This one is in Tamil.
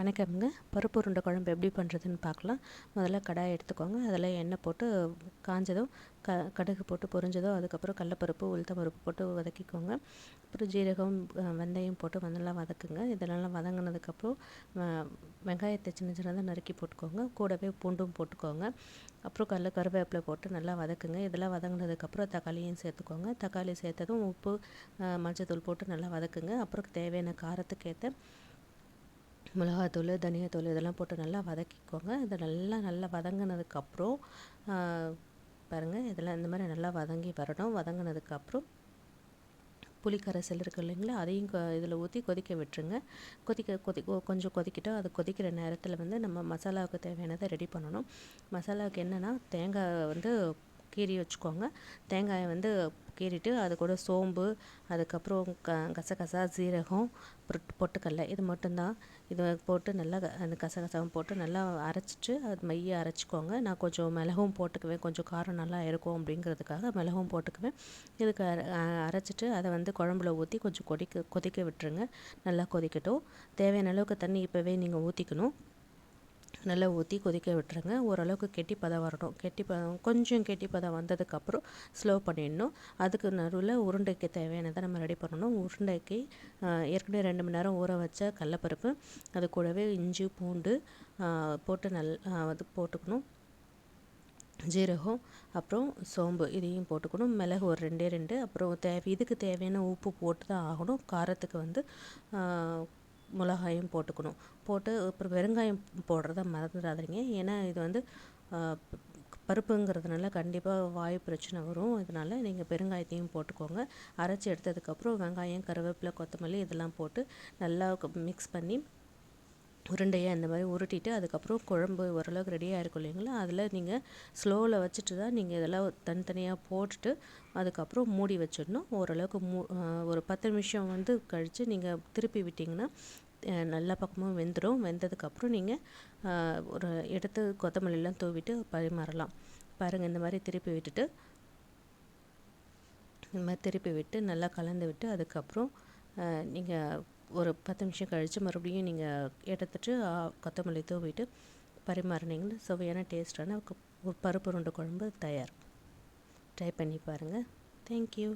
வணக்கம்ங்க. பருப்பு உருண்டை குழம்பு எப்படி பண்ணுறதுன்னு பார்க்கலாம். முதல்ல கடாய் எடுத்துக்கோங்க. அதில் எண்ணெய் போட்டு காஞ்சதும் கடுகு போட்டு பொரிஞ்சதும் அதுக்கப்புறம் கடலப்பருப்பு உளுத்தம் பருப்பு போட்டு வதக்கிக்கோங்க. அப்புறம் ஜீரகம் வெந்தயம் போட்டு நல்லா வதக்குங்க. இதெல்லாம் வதங்கினதுக்கப்புறம் வெங்காயத்தை சின்ன சின்னதாக நறுக்கி போட்டுக்கோங்க. கூடவே பூண்டும் போட்டுக்கோங்க. அப்புறம் கருவேப்பிலை போட்டு நல்லா வதக்குங்க. இதெல்லாம் வதங்கினதுக்கப்புறம் தக்காளியும் சேர்த்துக்கோங்க. தக்காளி சேர்த்ததும் உப்பு மஞ்சத்தூள் போட்டு நல்லா வதக்குங்க. அப்புறம் தேவையான காரத்துக்கு ஏற்ற மிளகாத்தூள் தனியாத்தூள் இதெல்லாம் போட்டு நல்லா வதக்கிக்கோங்க. இதை நல்லா வதங்கினதுக்கப்புறம் பாருங்கள், இதெல்லாம் இந்த மாதிரி நல்லா வதங்கி வரணும். வதங்கினதுக்கப்புறம் புளிக்கரைசல் இருக்குது இல்லைங்களா, அதையும் இதில் ஊற்றி கொதிக்க விட்டுருங்க. கொஞ்சம் கொதிக்கிட்டோம். அது கொதிக்கிற நேரத்தில் நம்ம மசாலாவுக்கு தேவையானதை ரெடி பண்ணணும். மசாலாவுக்கு என்னென்னா, தேங்காய் கீறி வச்சுக்கோங்க. தேங்காயை கீறிட்டு அது கூட சோம்பு, அதுக்கப்புறம் கசகசா, சீரகம், பொட்டுக்கடலை இது மட்டும்தான். இது போட்டு நல்லா அந்த கசகசாவும் போட்டு நல்லா அரைச்சிட்டு அது மைய அரைச்சிக்கோங்க. நான் கொஞ்சம் மிளகும் போட்டுக்குவேன், கொஞ்சம் காரம் நல்லா இருக்கும் அப்படிங்கிறதுக்காக மிளகும் போட்டுக்குவேன். இதுக்கு அரைச்சிட்டு அதை குழம்புல ஊற்றி கொஞ்சம் கொதிக்க விட்டுருங்க. நல்லா கொதிக்கட்டும். தேவையான அளவுக்கு தண்ணி இப்போவே நீங்கள் ஊற்றிக்கணும். நல்லா ஊற்றி கொதிக்க விட்டுருங்க. ஓரளவுக்கு கெட்டிப்பதம் வரணும். கொஞ்சம் கெட்டிப்பதம் வந்ததுக்கப்புறம் ஸ்லோ பண்ணிடணும். அதுக்கு நடுவில் உருண்டைக்கு தேவையானதை நம்ம ரெடி பண்ணணும். உருண்டைக்கு ஏற்கனவே 2 மணி நேரம் ஊற வச்ச கடலப்பருப்பு, அது கூடவே இஞ்சி பூண்டு போட்டு அது போட்டுக்கணும். ஜீரகம், அப்புறம் சோம்பு இதையும் போட்டுக்கணும். மிளகு ஒரு 2 அப்புறம் இதுக்கு தேவையான உப்பு போட்டு தான் ஆகணும். காரத்துக்கு மிளகாயும் போட்டுக்கணும். போட்டு அப்புறம் வெங்காயம் போடுறத மறந்துடாதீங்க. ஏன்னா இது பருப்புங்கிறதுனால கண்டிப்பாக வாயு பிரச்சனை வரும். அதனால் நீங்கள் பெருங்காயத்தையும் போட்டுக்கோங்க. அரைச்சி எடுத்ததுக்கப்புறம் வெங்காயம், கருவேப்பிலை, கொத்தமல்லி இதெல்லாம் போட்டு நல்லா மிக்ஸ் பண்ணி உருண்டையாக இந்த மாதிரி உருட்டிட்டு அதுக்கப்புறம் குழம்பு ஓரளவுக்கு ரெடியாக இருக்கும் இல்லைங்களா, அதில் நீங்கள் ஸ்லோவில் வச்சுட்டு தான் நீங்கள் இதெல்லாம் தனித்தனியாக போட்டுட்டு அதுக்கப்புறம் மூடி வச்சிடணும். ஓரளவுக்கு ஒரு 10 நிமிஷம் கழித்து நீங்கள் திருப்பி விட்டிங்கன்னா நல்ல பக்கமும் வெந்துடும். வெந்ததுக்கப்புறம் நீங்கள் ஒரு எடுத்து கொத்தமல்லிலாம் தூவிட்டு பரிமாறலாம். பாருங்கள், இந்த மாதிரி திருப்பி விட்டு நல்லா கலந்து விட்டு அதுக்கப்புறம் நீங்கள் ஒரு 10 நிமிஷம் கழித்து மறுபடியும் நீங்கள் எடுத்துட்டு கொத்தமல்லி தூவிட்டு பரிமாறினீங்கன்னா சுவையான டேஸ்டான பருப்பு உருண்டை குழம்பு தயார். ட்ரை பண்ணி பாருங்கள். தேங்க்யூ.